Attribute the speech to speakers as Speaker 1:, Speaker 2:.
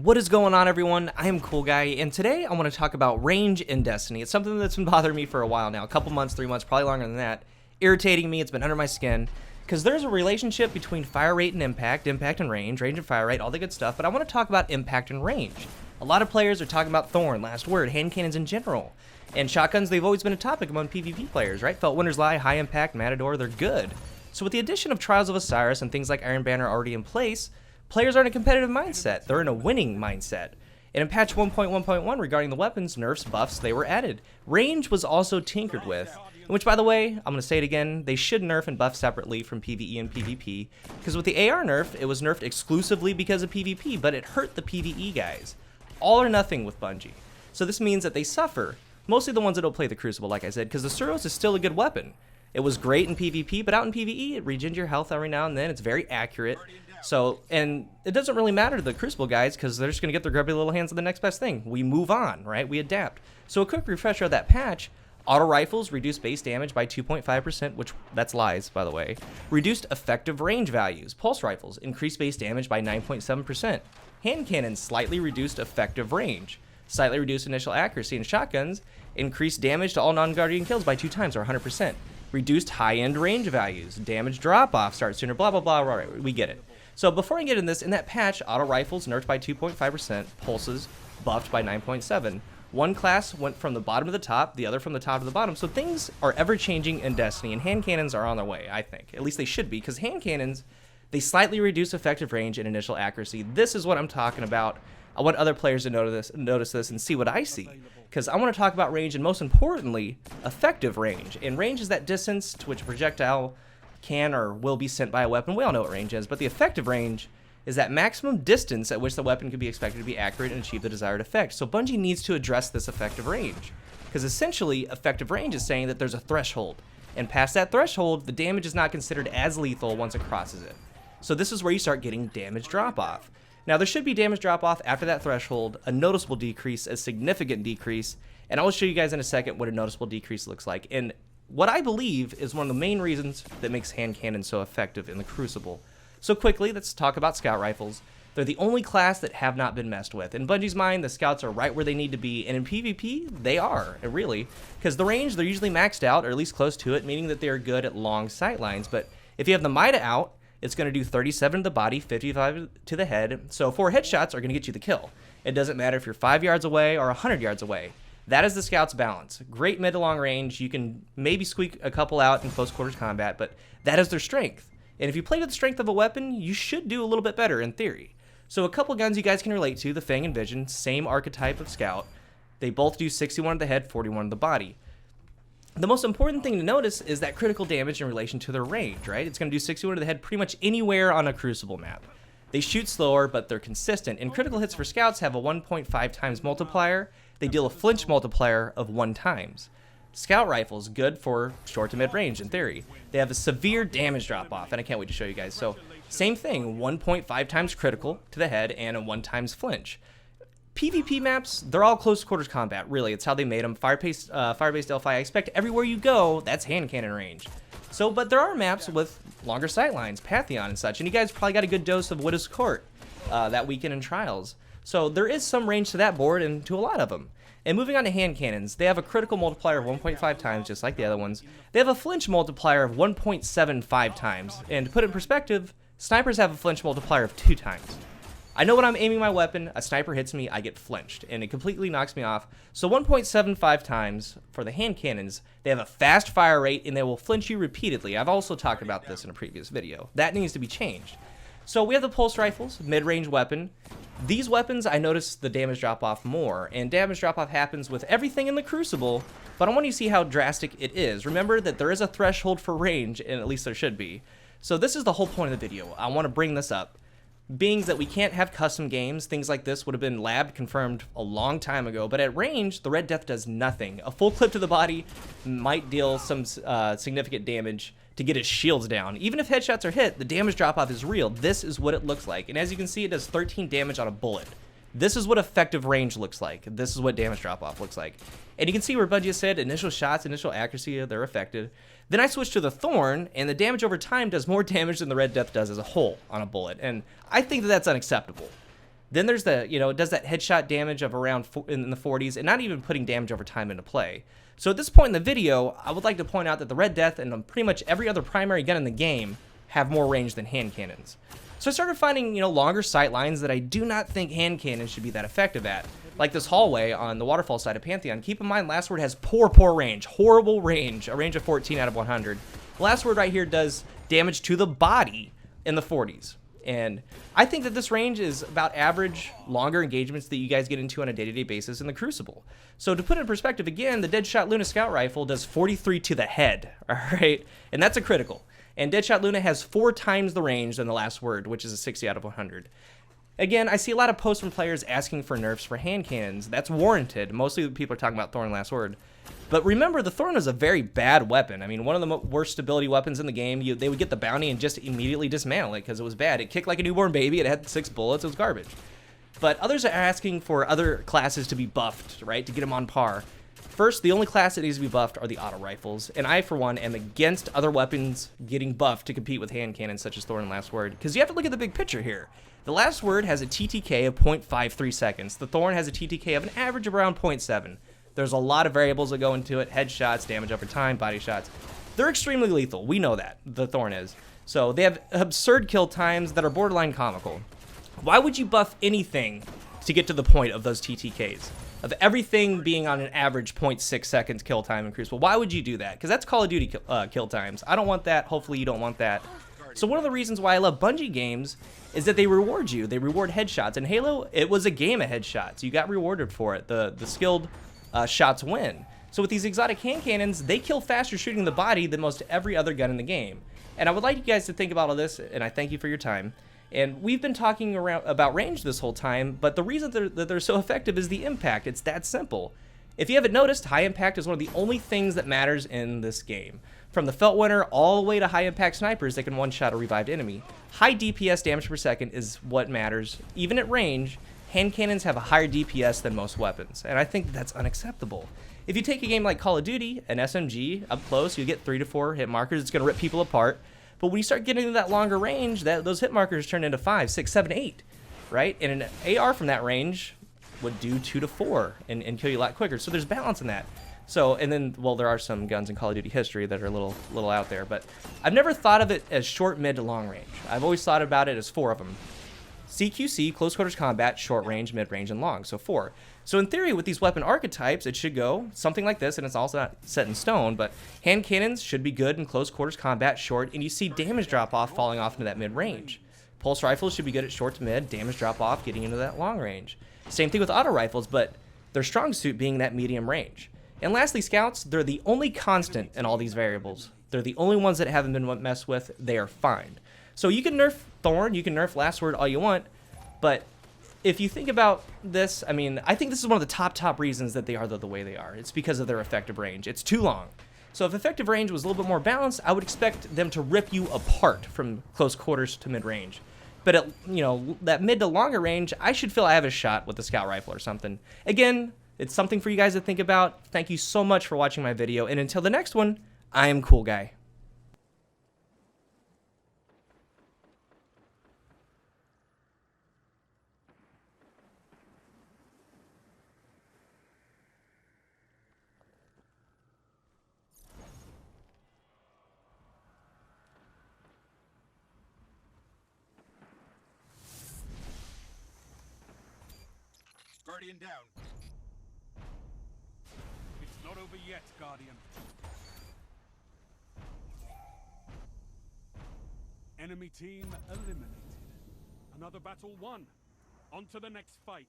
Speaker 1: What is going on, everyone? I am Cool Guy, and today I want to talk about range in Destiny. It's something that's been bothering me for a while now, a couple months, 3 months, probably longer than that. Irritating me, it's been under my skin, because there's a relationship between fire rate and impact and range and fire rate, all the good stuff, but I want to talk about impact and range. A lot of players are talking about Thorn, Last Word, hand cannons in general, and shotguns, they've always been a topic among PvP players, right? Felt Winter's Lie, High Impact, Matador, they're good. So with the addition of Trials of Osiris and things like Iron Banner already in place, players are in a competitive mindset, they're in a winning mindset. And in patch 1.1.1 regarding the weapons, nerfs, buffs, they were added. Range was also tinkered with, which, by the way, I'm going to say it again, they should nerf and buff separately from PvE and PvP, because with the AR nerf, it was nerfed exclusively because of PvP, but it hurt the PvE guys. All or nothing with Bungie. So this means that they suffer, mostly the ones that don't play the Crucible, like I said, because the Suros is still a good weapon. It was great in PvP, but out in PvE, it regens your health every now and then, it's very accurate. So, and it doesn't really matter to the Crucible guys because they're just going to get their grubby little hands on the next best thing. We move on, right? We adapt. So a quick refresher of that patch, auto rifles reduced base damage by 2.5%, which that's lies, by the way. Reduced effective range values. Pulse rifles increased base damage by 9.7%. Hand cannons slightly reduced effective range. Slightly reduced initial accuracy. And shotguns increased damage to all non-guardian kills by 2 times or 100%. Reduced high-end range values. Damage drop-off starts sooner, blah, blah, blah. Right, we get it. So before I get in this, in that patch, auto rifles nerfed by 2.5%, pulses buffed by 9.7%. One class went from the bottom to the top, the other from the top to the bottom. So things are ever-changing in Destiny, and hand cannons are on their way, I think. At least they should be, because hand cannons, they slightly reduce effective range and initial accuracy. This is what I'm talking about. I want other players to notice this and see what I see, because I want to talk about range and, most importantly, effective range. And range is that distance to which a projectile can or will be sent by a weapon. We all know what range is, but the effective range is that maximum distance at which the weapon can be expected to be accurate and achieve the desired effect. So Bungie needs to address this effective range, because essentially effective range is saying that there's a threshold, and past that threshold the damage is not considered as lethal once it crosses it. So this is where you start getting damage drop-off. Now there should be damage drop-off after that threshold, a noticeable decrease, a significant decrease, and I'll show you guys in a second what a noticeable decrease looks like. And what I believe is one of the main reasons that makes hand cannons so effective in the Crucible. So quickly, let's talk about scout rifles. They're the only class that have not been messed with. In Bungie's mind, the scouts are right where they need to be, and in PvP, they are, really. Because the range, they're usually maxed out, or at least close to it, meaning that they are good at long sight lines. But if you have the Mida out, it's going to do 37 to the body, 55 to the head, so 4 headshots are going to get you the kill. It doesn't matter if you're 5 yards away or 100 yards away. That is the scout's balance. Great mid to long range. You can maybe squeak a couple out in close quarters combat, but that is their strength. And if you play to the strength of a weapon, you should do a little bit better in theory. So a couple guns you guys can relate to, the Fang and Vision, same archetype of scout. They both do 61 to the head, 41 to the body. The most important thing to notice is that critical damage in relation to their range, right? It's going to do 61 to the head pretty much anywhere on a Crucible map. They shoot slower, but they're consistent. And critical hits for scouts have a 1.5 times multiplier. They deal a flinch multiplier of 1 times. Scout rifles, good for short to mid range in theory. They have a severe damage drop off, and I can't wait to show you guys. So same thing, 1.5 times critical to the head and a 1 times flinch. PvP maps, they're all close quarters combat, really. It's how they made them. Fire-based Delphi, I expect everywhere you go, that's hand cannon range. So, but there are maps with longer sightlines, Pantheon and such, and you guys probably got a good dose of Widow's Court that weekend in Trials. So there is some range to that board and to a lot of them. And moving on to hand cannons, they have a critical multiplier of 1.5 times, just like the other ones. They have a flinch multiplier of 1.75 times. And to put it in perspective, snipers have a flinch multiplier of 2 times. I know when I'm aiming my weapon, a sniper hits me, I get flinched, and it completely knocks me off. So 1.75 times for the hand cannons, they have a fast fire rate, and they will flinch you repeatedly. I've also talked about this in a previous video. That needs to be changed. So we have the pulse rifles, mid-range weapon. These weapons, I notice the damage drop-off more, and damage drop-off happens with everything in the Crucible, but I want you to see how drastic it is. Remember that there is a threshold for range, and at least there should be. So this is the whole point of the video. I want to bring this up. Being that we can't have custom games, things like this would have been lab confirmed a long time ago, but at range, the Red Death does nothing. A full clip to the body might deal some significant damage to get his shields down. Even if headshots are hit, the damage drop-off is real. This is what it looks like, and as you can see, it does 13 damage on a bullet. This is what effective range looks like. This is what damage drop-off looks like. And you can see where Bungie said initial shots, initial accuracy, they're affected. Then I switched to the Thorn, and the damage over time does more damage than the Red Death does as a whole on a bullet. And I think that that's unacceptable. Then there's the, it does that headshot damage of around in the 40s, and not even putting damage over time into play. So at this point in the video, I would like to point out that the Red Death and pretty much every other primary gun in the game have more range than hand cannons. So I started finding, longer sight lines that I do not think hand cannons should be that effective at. Like this hallway on the waterfall side of Pantheon. Keep in mind, Last Word has poor range, horrible range, a range of 14 out of 100. Last Word right here does damage to the body in the 40s. And I think that this range is about average, longer engagements that you guys get into on a day-to-day basis in the Crucible. So to put it in perspective, again, the Deadshot Luna Scout Rifle does 43 to the head, all right? And that's a critical. And Deadshot Luna has 4 times the range than the Last Word, which is a 60 out of 100. Again, I see a lot of posts from players asking for nerfs for hand cannons. That's warranted. Mostly people are talking about Thorn Last Word. But remember, the Thorn is a very bad weapon. I mean, one of the worst stability weapons in the game. They would get the bounty and just immediately dismantle it because it was bad. It kicked like a newborn baby. It had 6 bullets. It was garbage. But others are asking for other classes to be buffed, right, to get them on par. First, the only class that needs to be buffed are the auto rifles. And I, for one, am against other weapons getting buffed to compete with hand cannons such as Thorn and Last Word. Because you have to look at the big picture here. The Last Word has a TTK of 0.53 seconds. The Thorn has a TTK of an average of around 0.7. There's a lot of variables that go into it. Headshots, damage over time, body shots. They're extremely lethal. We know that. The Thorn is. So they have absurd kill times that are borderline comical. Why would you buff anything to get to the point of those TTKs? Of everything being on an average 0.6 seconds kill time in Crucible. Why would you do that? Because that's Call of Duty kill times. I don't want that. Hopefully you don't want that. So one of the reasons why I love Bungie games is that they reward you. They reward headshots. In Halo, it was a game of headshots. You got rewarded for it. The skilled shots win. So with these exotic hand cannons, they kill faster shooting the body than most every other gun in the game. And I would like you guys to think about all this, and I thank you for your time. And we've been talking about range this whole time, but the reason that they're so effective is the impact. It's that simple. If you haven't noticed, high impact is one of the only things that matters in this game. From the Felt Winner all the way to high impact snipers that can one-shot a revived enemy. High DPS damage per second is what matters. Even at range, hand cannons have a higher DPS than most weapons, and I think that's unacceptable. If you take a game like Call of Duty, an SMG, up close, you get 3 to 4 hit markers. It's going to rip people apart. But when you start getting into that longer range, those hit markers turn into 5, 6, 7, 8, right? And an AR from that range would do 2 to 4 and kill you a lot quicker. So there's balance in that. So, and then, well, there are some guns in Call of Duty history that are a little out there. But I've never thought of it as short, mid, to long range. I've always thought about it as 4 of them. CQC, close quarters combat, short range, mid range, and long. So 4. So in theory, with these weapon archetypes, it should go something like this, and it's also not set in stone, but hand cannons should be good in close quarters combat, short, and you see damage drop off falling off into that mid range. Pulse rifles should be good at short to mid, damage drop off getting into that long range. Same thing with auto rifles, but their strong suit being that medium range. And lastly, scouts, they're the only constant in all these variables. They're the only ones that haven't been messed with. They are fine. So you can nerf Thorn, you can nerf Last Word all you want, but if you think about this, I mean, I think this is one of the top reasons that they are the way they are. It's because of their effective range. It's too long. So if effective range was a little bit more balanced, I would expect them to rip you apart from close quarters to mid range. But at, that mid to longer range, I should feel I have a shot with the scout rifle or something. Again, it's something for you guys to think about. Thank you so much for watching my video, and until the next one, I am Cool Guy.
Speaker 2: Guardian down. It's not over yet, Guardian. Enemy team eliminated. Another battle won. On to the next fight.